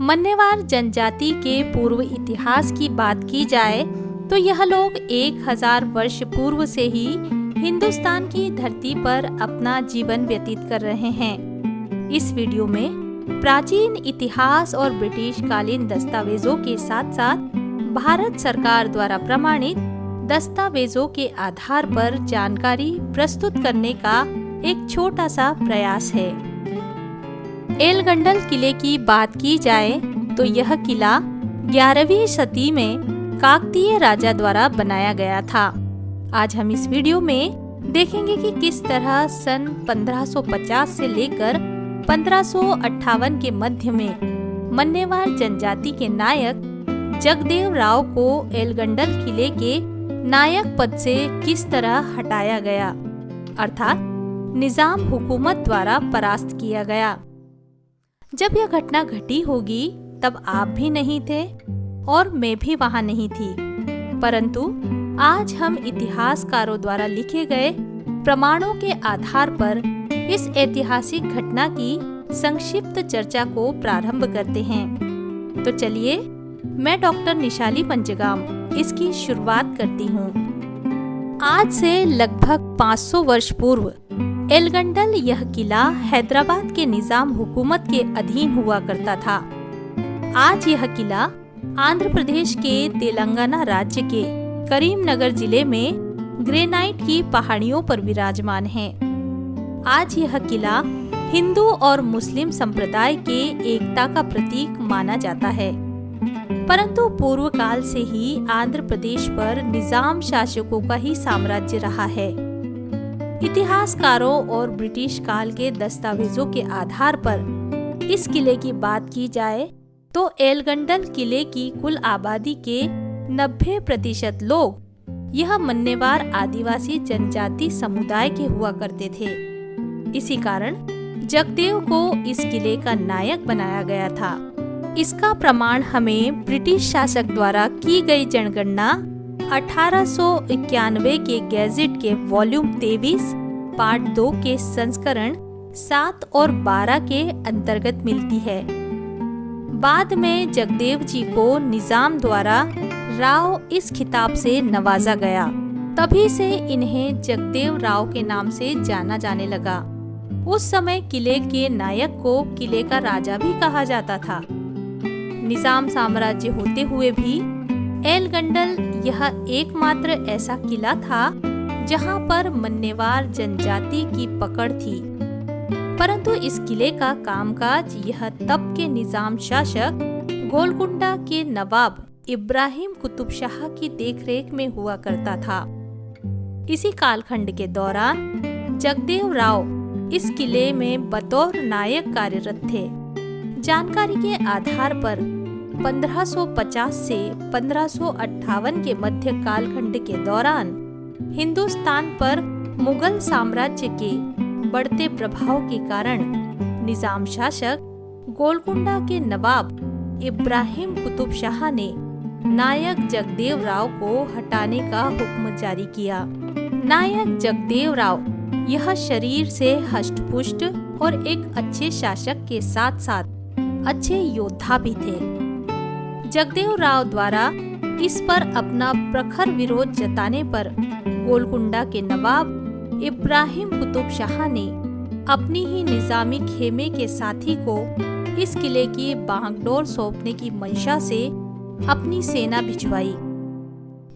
मन्नेवार जनजाति के पूर्व इतिहास की बात की जाए तो यह लोग 1000 वर्ष पूर्व से ही हिंदुस्तान की धरती पर अपना जीवन व्यतीत कर रहे हैं। इस वीडियो में प्राचीन इतिहास और ब्रिटिश कालीन दस्तावेजों के साथ साथ भारत सरकार द्वारा प्रमाणित दस्तावेजों के आधार पर जानकारी प्रस्तुत करने का एक छोटा सा प्रयास है। एलगंडल किले की बात की जाए तो यह किला 11वीं शती में काकतीय राजा द्वारा बनाया गया था। आज हम इस वीडियो में देखेंगे कि किस तरह सन 1550 से लेकर 1558 के मध्य में मन्नेवार जनजाति के नायक जगदेव राव को एलगंडल किले के नायक पद से किस तरह हटाया गया, अर्थात निजाम हुकूमत द्वारा परास्त किया गया। जब यह घटना घटी होगी तब आप भी नहीं थे और मैं भी वहां नहीं थी, परंतु आज हम इतिहासकारों द्वारा लिखे गए प्रमाणों के आधार पर इस ऐतिहासिक घटना की संक्षिप्त चर्चा को प्रारंभ करते हैं। तो चलिए मैं डॉक्टर निशाली पंचगाम इसकी शुरुआत करती हूँ। आज से लगभग 500 वर्ष पूर्व एलगंडल यह किला हैदराबाद के निजाम हुकूमत के अधीन हुआ करता था। आज यह किला आंध्र प्रदेश के तेलंगाना राज्य के करीमनगर जिले में ग्रेनाइट की पहाड़ियों पर विराजमान है। आज यह किला हिंदू और मुस्लिम संप्रदाय के एकता का प्रतीक माना जाता है, परंतु पूर्व काल से ही आंध्र प्रदेश पर निजाम शासकों का ही साम्राज्य रहा है। इतिहासकारों और ब्रिटिश काल के दस्तावेजों के आधार पर इस किले की बात की जाए तो एलगंडल किले की कुल आबादी के 90% लोग यह मन्नेवार आदिवासी जनजाति समुदाय के हुआ करते थे। इसी कारण जगदेव को इस किले का नायक बनाया गया था। इसका प्रमाण हमें ब्रिटिश शासक द्वारा की गई जनगणना 1891 के गैजेट के वॉल्यूम 23 पार्ट 2 के संस्करण 7 और 12 के अंतर्गत मिलती है। बाद में जगदेव जी को निजाम द्वारा राव इस खिताब से नवाजा गया। तभी से इन्हें जगदेव राव के नाम से जाना जाने लगा। उस समय किले के नायक को किले का राजा भी कहा जाता था। निजाम साम्राज्य होते हुए भी एलगंडल यह एकमात्र ऐसा किला था जहां पर मन्नेवार जनजाति की पकड़ थी। परंतु इस किले का कामकाज यह तब के निजाम शासक गोलकुंडा के नवाब इब्राहिम कुतुब शाह की देखरेख में हुआ करता था। इसी कालखंड के दौरान जगदेव राव इस किले में बतौर नायक कार्यरत थे। जानकारी के आधार पर 1550 से 1558 के मध्य कालखंड के दौरान हिंदुस्तान पर मुगल साम्राज्य के बढ़ते प्रभाव के कारण निजाम शासक गोलकुंडा के नवाब इब्राहिम कुतुब शाह ने नायक जगदेव राव को हटाने का हुक्म जारी किया। नायक जगदेव राव यह शरीर से हष्टपुष्ट और एक अच्छे शासक के साथ साथ अच्छे योद्धा भी थे। जगदेव राव द्वारा इस पर अपना प्रखर विरोध जताने पर गोलकुंडा के नवाब इब्राहिम कुतुब शाह ने अपनी ही निजामी खेमे के साथी को इस किले की बागडोर सौंपने की मंशा से अपनी सेना भिजवाई।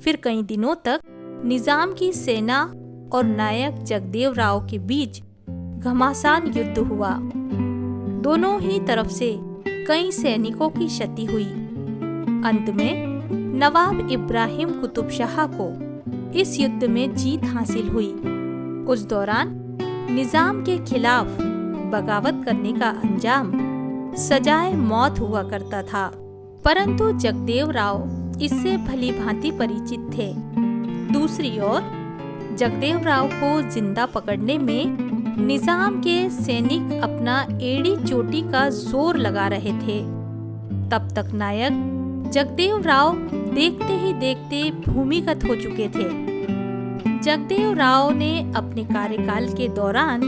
फिर कई दिनों तक निजाम की सेना और नायक जगदेव राव के बीच घमासान युद्ध हुआ। दोनों ही तरफ से कई सैनिकों की क्षति हुई। अंत में नवाब इब्राहिम कुतुब शाह को इस युद्ध में जीत हासिल हुई। उस दौरान निजाम के खिलाफ बगावत करने का अंजाम सजाए मौत हुआ करता था, परंतु जगदेव राव इससे भली भांति परिचित थे। दूसरी ओर जगदेव राव को जिंदा पकड़ने में निजाम के सैनिक अपना एड़ी चोटी का जोर लगा रहे थे। तब तक नायक जगदेव राव देखते ही देखते भूमिगत हो चुके थे। जगदेव राव ने अपने कार्यकाल के दौरान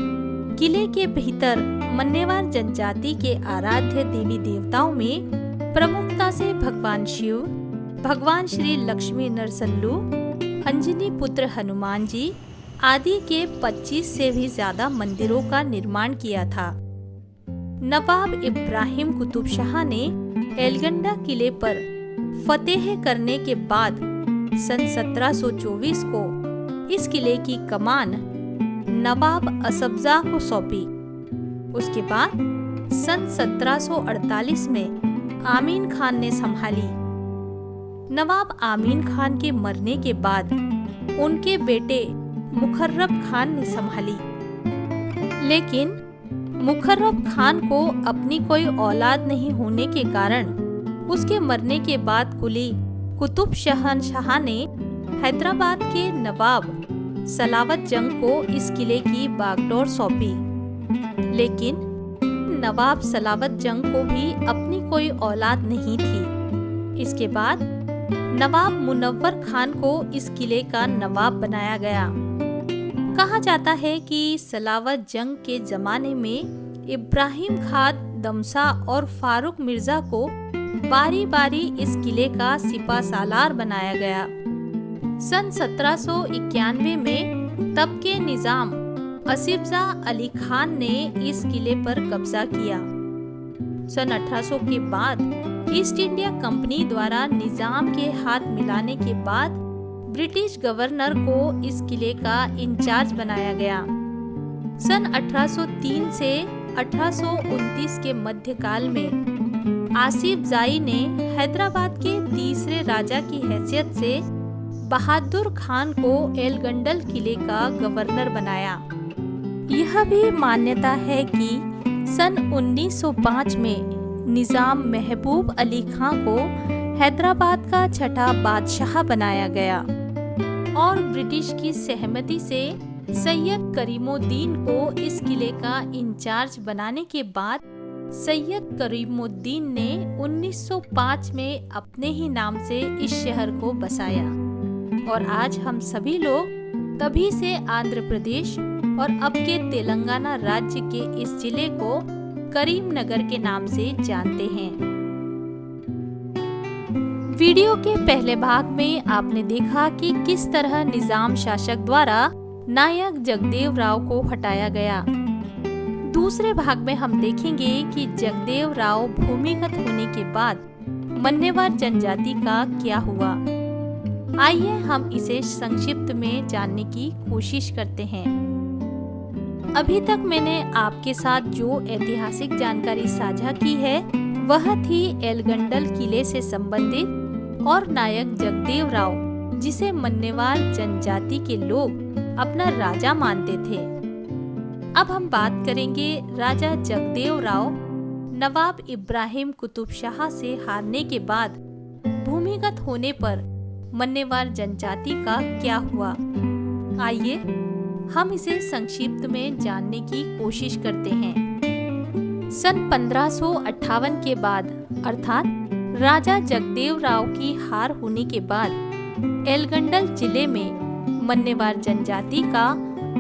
किले के भीतर मन्नेवार जनजाति के आराध्य देवी देवताओं में प्रमुखता से भगवान शिव, भगवान श्री लक्ष्मी नरसल्लू, अंजनी पुत्र हनुमान जी आदि के 25 से भी ज्यादा मंदिरों का निर्माण किया था। नवाब इब्राहिम कुतुब शाह ने एलगंडा किले पर फतेह करने के बाद सन 1724 को इस किले की कमान नवाब असफजा को सौंपी। उसके बाद सन 1748 में आमीन खान ने संभाली। नवाब आमीन खान के मरने के बाद उनके बेटे मुखर्रब खान ने संभाली, लेकिन मुखर्रब खान को अपनी कोई औलाद नहीं होने के कारण उसके मरने के बाद कुली कुतुब शहंशाह ने हैदराबाद के नवाब सलावत जंग को इस किले की बागडोर सौंपी। लेकिन नवाब सलावत जंग को भी अपनी कोई औलाद नहीं थी। इसके बाद नवाब मुनव्वर खान को इस किले का नवाब बनाया गया। कहा जाता है कि सलावत जंग के जमाने में इब्राहिम खान दमसा और फारूक मिर्जा को बारी बारी इस किले का सिपा सालार बनाया गया। सन 1791 में तब के निजाम आसिफजा अली खान ने इस किले पर कब्जा किया। सन 1800 के बाद ईस्ट इंडिया कंपनी द्वारा निजाम के हाथ मिलाने के बाद ब्रिटिश गवर्नर को इस किले का इंचार्ज बनाया गया। सन 1803 से 1829 के मध्यकाल में आसिफ जाई ने हैदराबाद के तीसरे राजा की हैसियत से बहादुर खान को एलगंडल किले का गवर्नर बनाया। यह भी मान्यता है कि सन 1905 में निजाम महबूब अली खान को हैदराबाद का छठा बादशाह बनाया गया और ब्रिटिश की सहमति से सैयद करीमुद्दीन को इस किले का इंचार्ज बनाने के बाद सैयद करीमुद्दीन ने 1905 में अपने ही नाम से इस शहर को बसाया और आज हम सभी लोग तभी से आंध्र प्रदेश और अब के तेलंगाना राज्य के इस जिले को करीमनगर के नाम से जानते हैं। वीडियो के पहले भाग में आपने देखा कि किस तरह निजाम शासक द्वारा नायक जगदेव राव को हटाया गया। दूसरे भाग में हम देखेंगे कि जगदेव राव भूमिगत होने के बाद मन्नेवार जनजाति का क्या हुआ। आइए हम इसे संक्षिप्त में जानने की कोशिश करते हैं। अभी तक मैंने आपके साथ जो ऐतिहासिक जानकारी साझा की है वह थी एलगंडल किले से संबंधित और नायक जगदेव राव, जिसे मन्नेवार जनजाति के लोग अपना राजा मानते थे। अब हम बात करेंगे राजा जगदेव राव नवाब इब्राहिम कुतुब शाह से हारने के बाद भूमिगत होने पर मन्नेवार जनजाति का क्या हुआ। आइए हम इसे संक्षिप्त में जानने की कोशिश करते हैं। सन 1558 के बाद अर्थात राजा जगदेव राव की हार होने के बाद एलगंडल जिले में मन्नेवार जनजाति का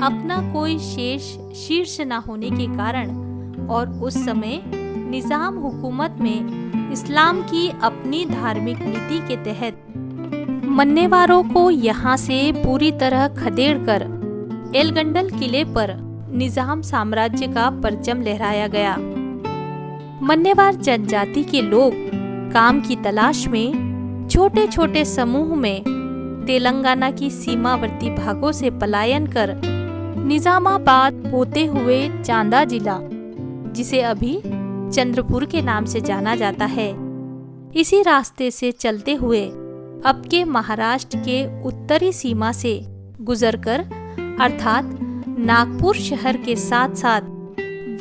अपना कोई शेष शीर्ष न होने के कारण और उस समय निजाम हुकूमत में इस्लाम की अपनी धार्मिक नीति के तहत मन्नेवारों को यहाँ से पूरी तरह खदेड़कर एलगंडल किले पर निजाम साम्राज्य का परचम लहराया गया। मन्नेवार जनजाति के लोग काम की तलाश में छोटे छोटे समूह में तेलंगाना की सीमावर्ती भागों से पलायन कर निजामाबाद होते हुए चांदा जिला, जिसे अभी चंद्रपुर के नाम से जाना जाता है, इसी रास्ते से चलते हुए अब के महाराष्ट्र के उत्तरी सीमा से गुजरकर अर्थात नागपुर शहर के साथ साथ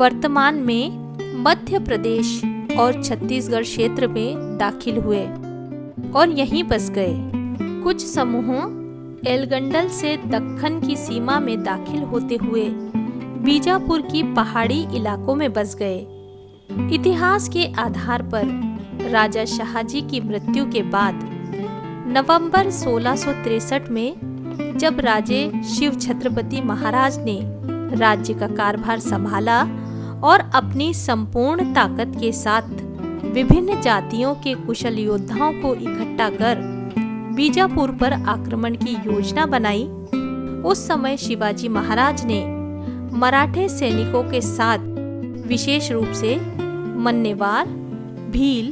वर्तमान में मध्य प्रदेश और छत्तीसगढ़ क्षेत्र में दाखिल हुए और यहीं बस गए। कुछ समूहों एलगंडल से दक्कन की सीमा में दाखिल होते हुए बीजापुर की पहाड़ी इलाकों में बस गए। इतिहास के आधार पर राजा शाहजी की मृत्यु के बाद नवंबर 1663 में जब राजे शिव छत्रपति महाराज ने राज्य का कारभार संभाला और अपनी संपूर्ण ताकत के साथ विभिन्न जातियों के कुशल योद्धाओं को इकट्ठा कर बीजापुर पर आक्रमण की योजना बनाई, उस समय शिवाजी महाराज ने मराठे सैनिकों के साथ विशेष रूप से मन्नेवार, भील,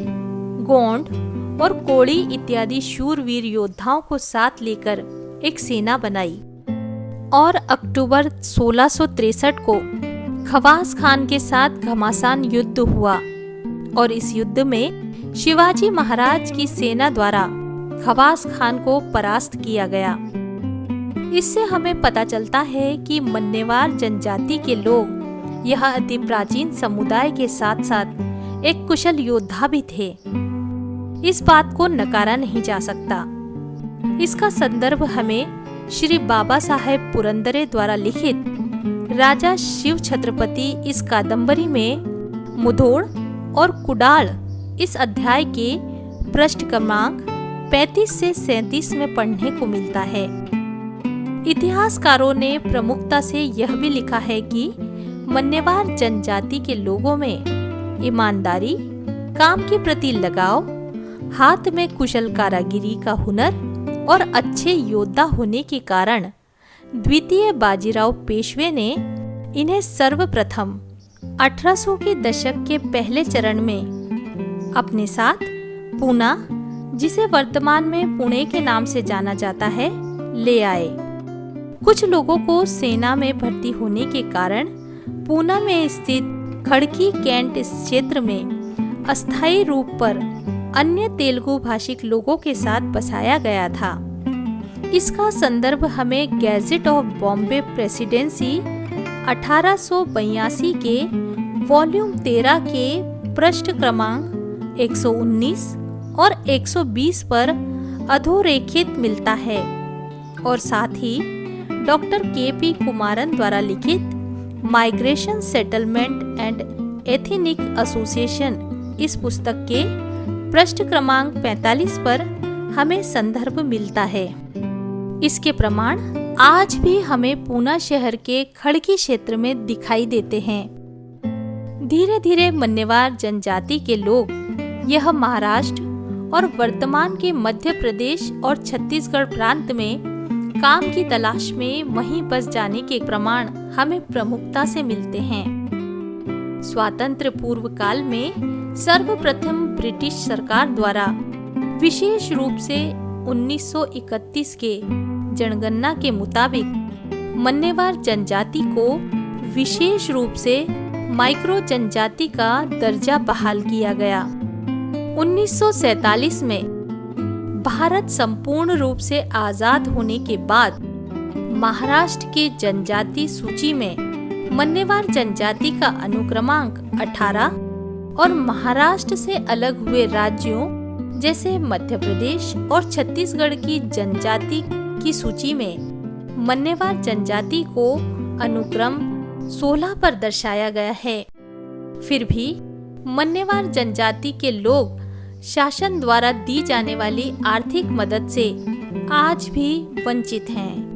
गोंड और कोड़ी इत्यादि शूरवीर योद्धाओं को साथ लेकर एक सेना बनाई और अक्टूबर 1663 को खवास खान के साथ घमासान युद्ध हुआ और इस युद्ध में शिवाजी महाराज की सेना द्वारा खवास खान को परास्त किया गया। इससे हमें पता चलता है कि मन्नेवार जनजाति के लोग यह अति प्राचीन समुदाय के साथ साथ एक कुशल योद्धा भी थे। इस बात को नकारा नहीं जा सकता। इसका संदर्भ हमें श्री बाबा साहेब पुरंदरे द्वारा लिखित राजा शिव छत्रपति इस कादंबरी में मुधोड़ और कुडाल इस अध्याय के पृष्ठ क्रमांक 35 से 37 में पढ़ने को मिलता है। इतिहासकारों ने प्रमुखता से यह भी लिखा है कि मन्नेवार जनजाति के लोगों में ईमानदारी, काम के प्रति लगाव, हाथ में कुशल कारागिरी का हुनर और अच्छे योद्धा होने के कारण द्वितीय बाजीराव पेशवे ने इन्हें सर्वप्रथम 1800 के दशक के पहले चरण में अपने साथ पूना, जिसे वर्तमान में पुणे के नाम से जाना जाता है, ले आए। कुछ लोगों को सेना में भर्ती होने के कारण पूना में स्थित खड़की कैंट क्षेत्र में अस्थायी रूप पर अन्य तेलुगु भाषिक लोगों के साथ बसाया गया था। इसका संदर्भ हमें गैजेट ऑफ बॉम्बे प्रेसिडेंसी 1882 के वॉल्यूम 13 के पृष्ठ क्रमांक 119 और 120 पर अधोरेखित मिलता है और साथ ही डॉक्टर के.पी. कुमारन द्वारा लिखित migration settlement and ethnic association इस पुस्तक के पृष्ठ क्रमांक 45 पर हमें संदर्भ मिलता है। इसके प्रमाण आज भी हमें पूना शहर के खड़की क्षेत्र में दिखाई देते हैं। धीरे धीरे मन्नेवार जनजाति के लोग यह महाराष्ट्र और वर्तमान के मध्य प्रदेश और छत्तीसगढ़ प्रांत में काम की तलाश में वहीं बस जाने के प्रमाण हमें प्रमुखता से मिलते हैं। स्वातंत्र्य पूर्व काल में सर्वप्रथम ब्रिटिश सरकार द्वारा विशेष रूप से 1931 के जनगणना के मुताबिक मन्नेवार जनजाति को विशेष रूप से माइक्रो जनजाति का दर्जा बहाल किया गया। 1947 में भारत संपूर्ण रूप से आजाद होने के बाद महाराष्ट्र के जनजाति सूची में मन्नेवार जनजाति का अनुक्रमांक 18 और महाराष्ट्र से अलग हुए राज्यों जैसे मध्य प्रदेश और छत्तीसगढ़ की जनजाति की सूची में मन्नेवार जनजाति को अनुक्रम 16 पर दर्शाया गया है। फिर भी मन्नेवार जनजाति के लोग शासन द्वारा दी जाने वाली आर्थिक मदद से आज भी वंचित हैं।